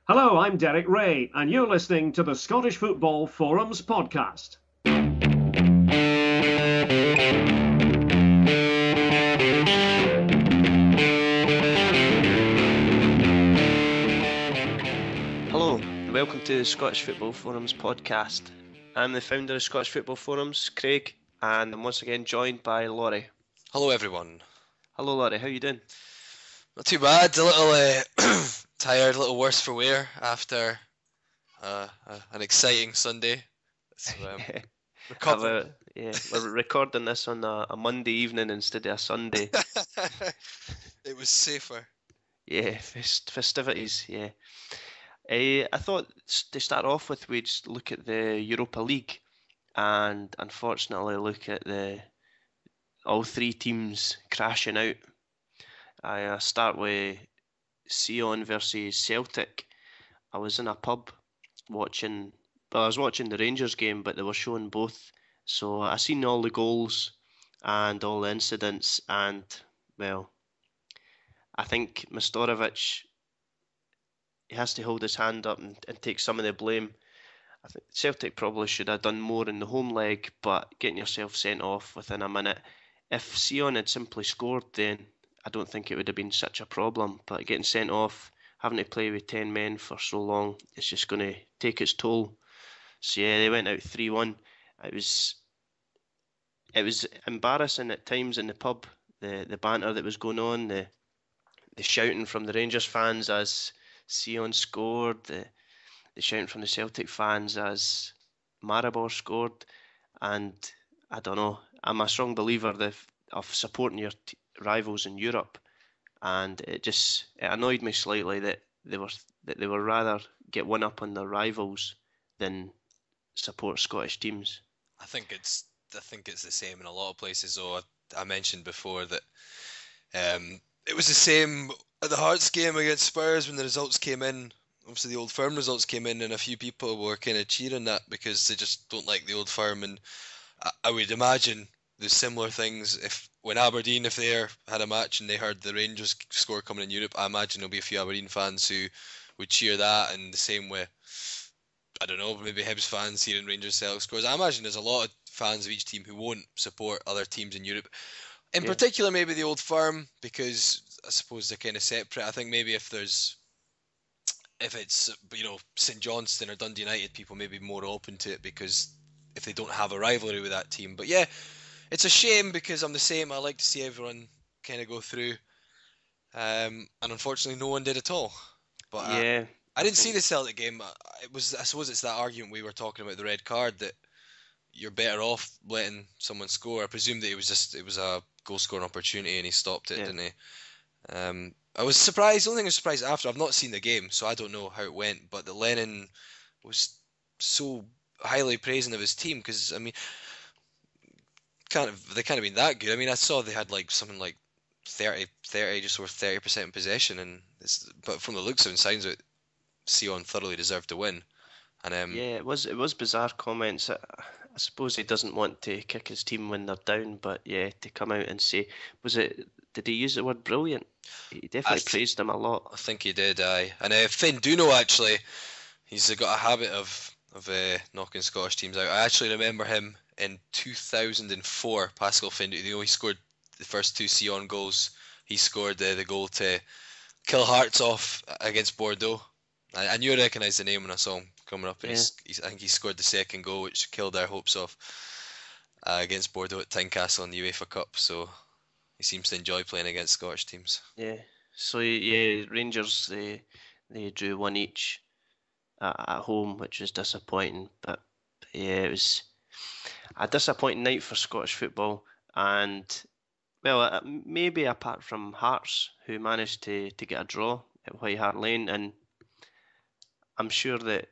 Hello, I'm Derek Ray, and you're listening to the Scottish Football Forums podcast. Hello, and welcome to the Scottish Football Forums podcast. I'm the founder of Scottish Football Forums, Craig, and I'm once again joined by Laurie. Hello everyone. Hello Laurie, how you doing? Not too bad, a little tired, a little worse for wear after an exciting Sunday. So, recovered. We're recording this on a Monday evening instead of a Sunday. It was safer. Yeah, festivities, yeah. I thought to start off with we'd just look at the Europa League and unfortunately look at all three teams crashing out. I start with Sion versus Celtic. I was in a pub I was watching the Rangers game, but they were showing both. So I seen all the goals and all the incidents, and well, I think Mastorovic, he has to hold his hand up and take some of the blame. I think Celtic probably should have done more in the home leg, but getting yourself sent off within a minute. If Sion had simply scored, then I don't think it would have been such a problem. But getting sent off, having to play with 10 men for so long, it's just going to take its toll. So yeah, they went out 3-1. It was embarrassing at times in the pub. The banter that was going on, the shouting from the Rangers fans as Sion scored, the shouting from the Celtic fans as Maribor scored, and I don't know. I'm a strong believer of supporting your rivals in Europe, and it annoyed me slightly that they were rather get one up on their rivals than support Scottish teams. I think it's the same in a lot of places. So I mentioned before that it was the same at the Hearts game against Spurs when the results came in. Obviously, the Old Firm results came in, and a few people were kind of cheering that because they just don't like the Old Firm. And I would imagine there's similar things when Aberdeen, if they had a match and they heard the Rangers score coming in Europe, I imagine there'll be a few Aberdeen fans who would cheer that, and the same way, I don't know, maybe Hibs fans hearing Rangers Celtic scores. I imagine there's a lot of fans of each team who won't support other teams in Europe. In particular, maybe the Old Firm, because I suppose they're kind of separate. I think maybe if it's St Johnstone or Dundee United, people may be more open to it because if they don't have a rivalry with that team. But yeah, it's a shame because I'm the same. I like to see everyone kind of go through, and unfortunately, no one did at all. But yeah, I didn't see the Celtic game. I suppose it's that argument we were talking about, the red card, that you're better off letting someone score. I presume that it was a goal scoring opportunity and he stopped it, didn't he? I was surprised. The only thing I was surprised after, I've not seen the game, so I don't know how it went, but that Lennon was so highly praising of his team because, I mean, they can't have been that good. I mean, I saw they had like something like 30, just over 30% possession, but from the looks of it, sounds like Sion thoroughly deserved to win. And yeah, it was bizarre comments. I suppose he doesn't want to kick his team when they're down, but yeah, to come out and say, did he use the word brilliant? He definitely praised them a lot. I think he did, aye. And Finn Duno, actually, he's got a habit of knocking Scottish teams out. I actually remember him in 2004, Pascal Finn Duno. He scored the first two Sion goals. He scored the goal to kill Hearts off against Bordeaux. I knew I recognised the name when I saw him coming up. And I think he scored the second goal, which killed our hopes off against Bordeaux at Tynecastle in the UEFA Cup. So he seems to enjoy playing against Scottish teams. Yeah. So yeah, Rangers they drew one each at home, which was disappointing. But yeah, it was a disappointing night for Scottish football. And well, maybe apart from Hearts, who managed to get a draw at White Hart Lane, and I'm sure that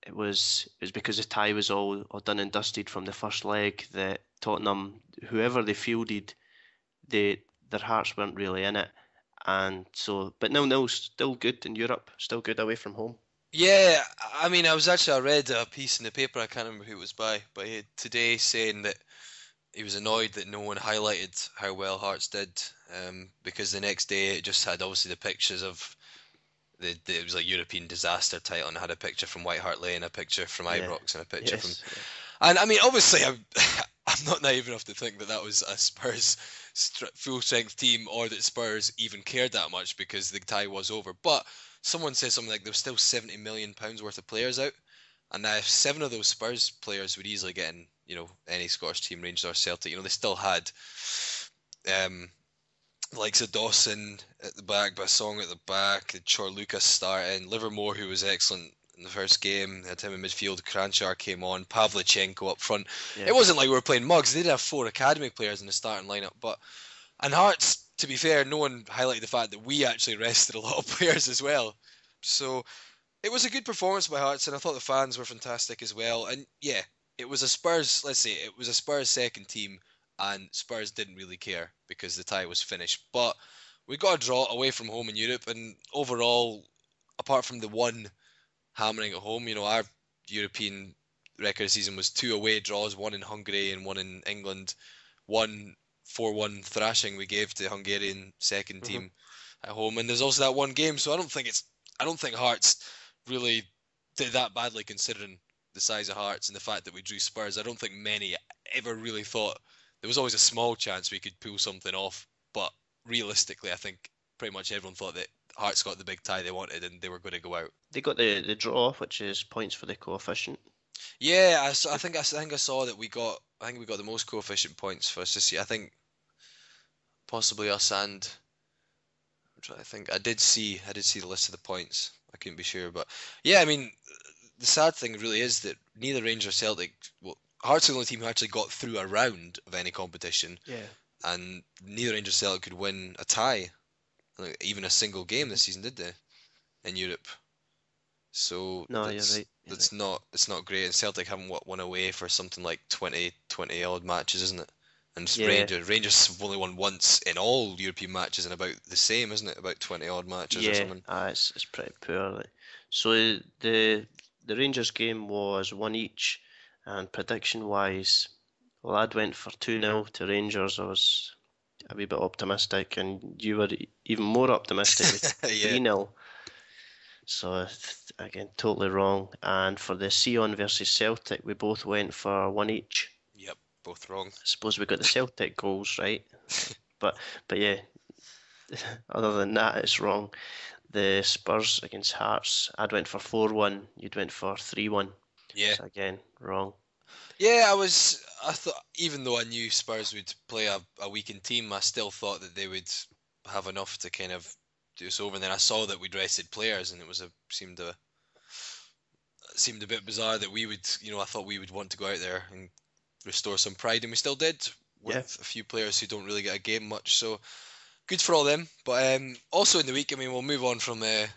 it was because the tie was all done and dusted from the first leg, that Tottenham, whoever they fielded, their hearts weren't really in it. And so, but 0-0 still good in Europe, still good away from home. Yeah, I mean, I read a piece in the paper, I can't remember who it was by, but today saying that he was annoyed that no one highlighted how well Hearts did, because the next day it just had obviously the pictures of It was like European disaster title, and it had a picture from White Hart Lane, a picture from Yeah. Ibrox, and a picture from. Yes. Yeah. And I mean, obviously, I'm not naive enough to think that that was a Spurs full strength team, or that Spurs even cared that much because the tie was over. But someone said something like there was still £70 million worth of players out, and now if 7 of those Spurs players would easily get in, any Scottish team, Rangers or Celtic, they still had likes of Dawson at the back, Bassong at the back, Chor Lucas starting, Livermore, who was excellent in the first game, had him in midfield, Kranjčar came on, Pavlyuchenko up front. Yeah. It wasn't like we were playing mugs. They did have 4 academy players in the starting lineup, and Hearts, to be fair, no one highlighted the fact that we actually rested a lot of players as well. So it was a good performance by Hearts, and I thought the fans were fantastic as well. And yeah, it was a Spurs second team, and Spurs didn't really care because the tie was finished. But we got a draw away from home in Europe, and overall, apart from the one hammering at home, our European record season was 2 away draws, 1 in Hungary and 1 in England, 4-1 thrashing we gave to the Hungarian second team at home, and there's also that one game. So I don't think Hearts really did that badly considering the size of Hearts and the fact that we drew Spurs. I don't think many ever really thought. There was always a small chance we could pull something off, but realistically, I think pretty much everyone thought that Hearts got the big tie they wanted and they were going to go out. They got the draw, which is points for the coefficient. Yeah, I think I saw that we got the most coefficient points for us this year. I think possibly us and I'm trying to think. I did see the list of the points. I couldn't be sure, but yeah, I mean, the sad thing really is that neither Rangers or Celtic. Well, Hearts are the only team who actually got through a round of any competition. Yeah. And neither Rangers or Celtic could win a tie, even a single game this season, did they? In Europe. So no, you're right. It's not great. And Celtic haven't won away for something like 20 odd matches, isn't it? And Rangers have only won once in all European matches, and about the same, isn't it? About 20 odd matches or something. It's pretty poor. Like. So the Rangers game was 1 each, and prediction wise, well, I'd went for 2-0 to Rangers. I was a wee bit optimistic, and you were even more optimistic with 3-0. So again, totally wrong. And for the Sion versus Celtic, we both went for 1 each. Yep, both wrong. I suppose we got the Celtic goals right, but yeah. Other than that, it's wrong. The Spurs against Hearts, I'd went for 4-1. You'd went for 3-1. Yeah. So again, wrong. Yeah, I thought, even though I knew Spurs would play a weakened team, I still thought that they would have enough to kind of do us over. And then I saw that we'd rested players, and it seemed a bit bizarre that we would, I thought we would want to go out there and restore some pride, and we still did with a few players who don't really get a game much. So good for all them. But also in the week, I mean, we'll move on from the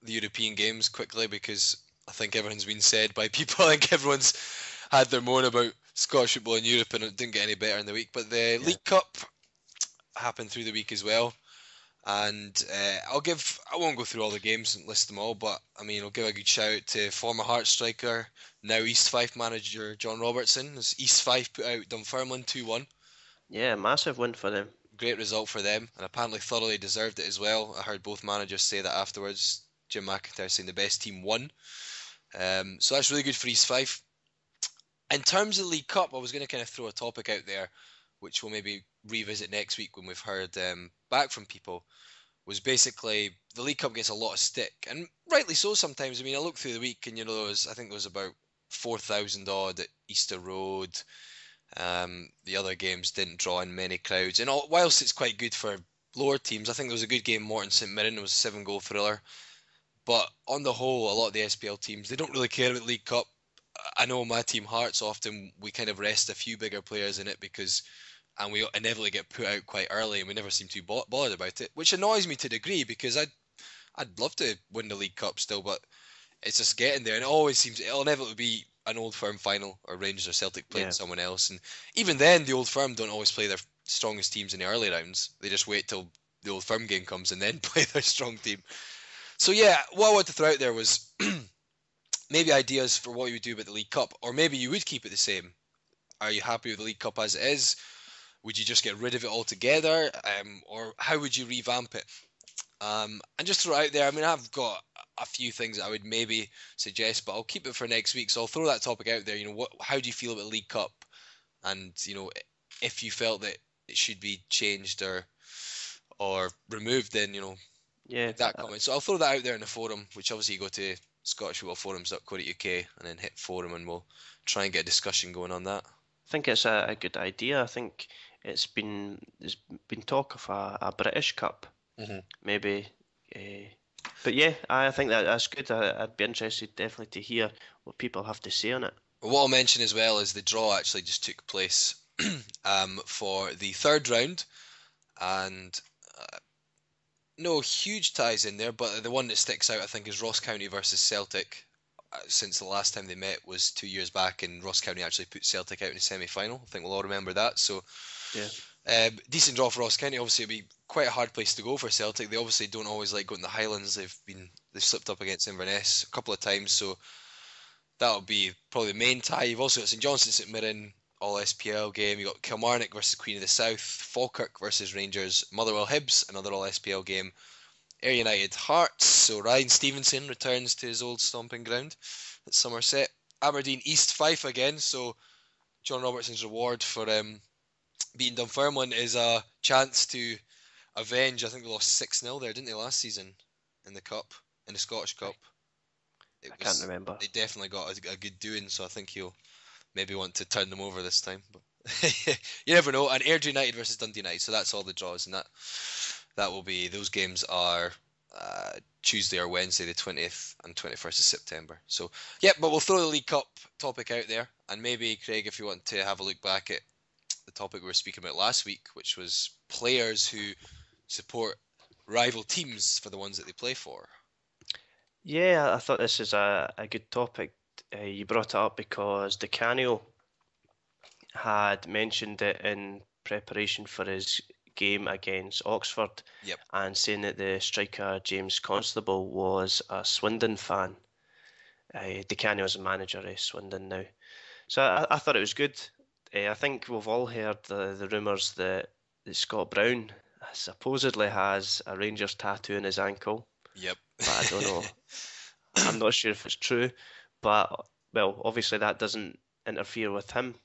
European games quickly because I think everything's been said by people. I think everyone's had their moan about Scottish football in Europe, and it didn't get any better in the week. But the League Cup happened through the week as well, and I won't go through all the games and list them all, but I mean, I'll give a good shout out to former Hearts striker, now East Fife manager John Robertson. As East Fife put out Dunfermline 2-1. Yeah, massive win for them. Great result for them, and apparently thoroughly deserved it as well. I heard both managers say that afterwards. Jim McIntyre saying the best team won. So that's really good for East Fife. In terms of the League Cup, I was going to kind of throw a topic out there, which we'll maybe revisit next week when we've heard back from people, was basically the League Cup gets a lot of stick, and rightly so sometimes. I mean, I looked through the week, and I think there was about 4,000 odd at Easter Road. The other games didn't draw in many crowds, and whilst it's quite good for lower teams, I think there was a good game. Morton St Mirren, it was a 7-goal thriller. But on the whole, a lot of the SPL teams, they don't really care about League Cup. I know my team Hearts, often we kind of rest a few bigger players in it and we inevitably get put out quite early, and we never seem too bothered about it, which annoys me to a degree because I'd love to win the League Cup still, but it's just getting there, and it'll inevitably be an Old Firm final or Rangers or Celtic playing someone else, and even then the Old Firm don't always play their strongest teams in the early rounds. They just wait till the Old Firm game comes and then play their strong team. So yeah, what I wanted to throw out there was maybe ideas for what you would do about the League Cup, or maybe you would keep it the same. Are you happy with the League Cup as it is? Would you just get rid of it altogether? Or how would you revamp it? And just throw it out there. I mean, I've got a few things that I would maybe suggest, but I'll keep it for next week. So I'll throw that topic out there. How do you feel about the League Cup? And if you felt that it should be changed or removed, then Yeah, make that comment. So I'll throw that out there in the forum, which obviously you go to scottishfootballforums.co.uk and then hit forum, and we'll try and get a discussion going on that. I think it's a good idea. I think there's been talk of a British Cup, maybe. But yeah, I think that's good. I'd be interested definitely to hear what people have to say on it. What I'll mention as well is the draw actually just took place for the third round, and no huge ties in there, but the one that sticks out I think is Ross County versus Celtic. Since the last time they met was 2 years back, and Ross County actually put Celtic out in the semi-final. I think we'll all remember that. So, yeah, decent draw for Ross County. Obviously, it'll be quite a hard place to go for Celtic. They obviously don't always like going to the Highlands. They've slipped up against Inverness a couple of times, so that'll be probably the main tie. You've also got St Johnstone, St Mirren, all SPL game. You've got Kilmarnock versus Queen of the South, Falkirk versus Rangers, Motherwell Hibs, another all SPL game. Ayr United Hearts, so Ryan Stevenson returns to his old stomping ground at Somerset. Aberdeen East Fife again, so John Robertson's reward for beating Dunfermline is a chance to avenge. I think they lost 6-0 there, didn't they, last season in the Cup, in the Scottish Cup? I can't remember. They definitely got a good doing, so I think he'll maybe want to turn them over this time. But you never know. And Ayr United versus Dundee United, so that's all the draws, and that will be, those games are Tuesday or Wednesday, the 20th and 21st of September. So, yeah, but we'll throw the League Cup topic out there. And maybe, Craig, if you want to have a look back at the topic we were speaking about last week, which was players who support rival teams for the ones that they play for. Yeah, I thought this is a good topic. You brought it up because Di Canio had mentioned it in preparation for his game against Oxford, and saying that the striker James Constable was a Swindon fan. Di Canio is a manager of Swindon now, so I thought it was good. I think we've all heard the rumours that Scott Brown supposedly has a Rangers tattoo on his ankle. Yep. But I don't know. I'm not sure if it's true, but well, obviously that doesn't interfere with him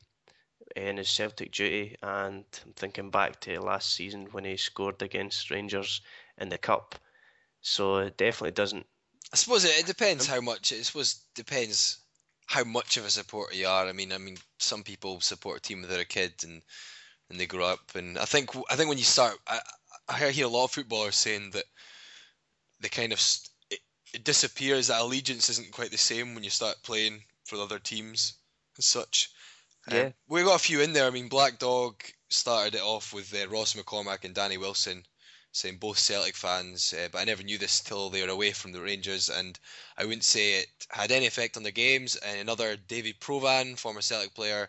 in his Celtic duty, and I'm thinking back to last season when he scored against Rangers in the Cup, so it definitely doesn't. I suppose it depends how much. Depends how much of a supporter you are. I mean, some people support a team when they're a kid and they grow up, and I think when you start, I hear a lot of footballers saying that they kind of it disappears. That allegiance isn't quite the same when you start playing for other teams as such. Yeah, we got a few in there. I mean, Black Dog started it off with Ross McCormack and Danny Wilson, saying both Celtic fans, but I never knew this till they were away from the Rangers, and I wouldn't say it had any effect on their games. And another, David Provan, former Celtic player,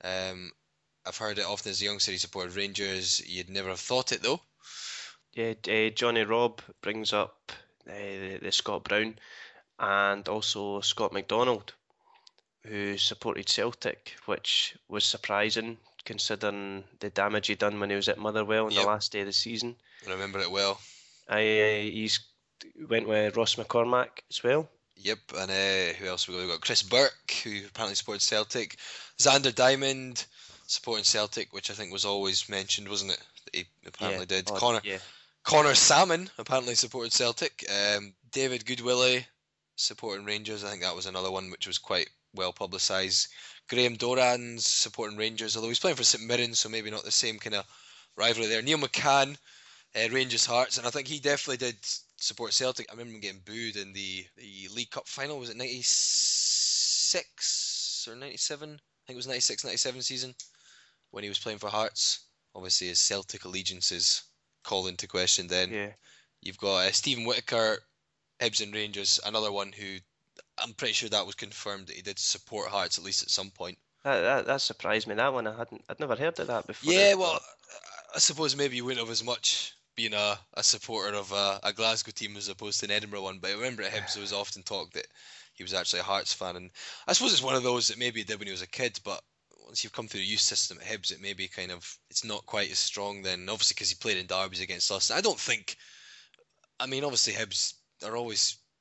I've heard it often as a youngster he supported Rangers. You'd never have thought it though. Yeah, Johnny Robb brings up the Scott Brown, and also Scott McDonald, who supported Celtic, which was surprising considering the damage he done when he was at Motherwell on the last day of the season. I remember it well. He's went with Ross McCormack as well. Yep, and who else we got? We got Chris Burke, who apparently supported Celtic. Xander Diamond supporting Celtic, which I think was always mentioned, wasn't it? That he apparently did. Connor Salmon apparently supported Celtic. David Goodwillie supporting Rangers. I think that was another one which was quite well publicised. Graham Doran's supporting Rangers, although he's playing for St Mirren, so maybe not the same kind of rivalry there. Neil McCann, Rangers Hearts, and I think he definitely did support Celtic. I remember him getting booed in the League Cup final. Was it 96 or 97? I think it was 96, 97 season when he was playing for Hearts. Obviously his Celtic allegiance is called into question then. Yeah. You've got Stephen Whittaker, Hibs and Rangers, another one who I'm pretty sure that was confirmed that he did support Hearts at least at some point. That surprised me. That one I'd never heard of that before. Yeah, well, I suppose maybe you wouldn't have as much being a supporter of a Glasgow team as opposed to an Edinburgh one. But I remember at Hibs there was often talk that he was actually a Hearts fan, and I suppose it's one of those that maybe he did when he was a kid, but once you've come through the youth system at Hibs, it maybe it's not quite as strong then. Obviously, because he played in derbies against us. I don't think I mean, obviously Hibs are always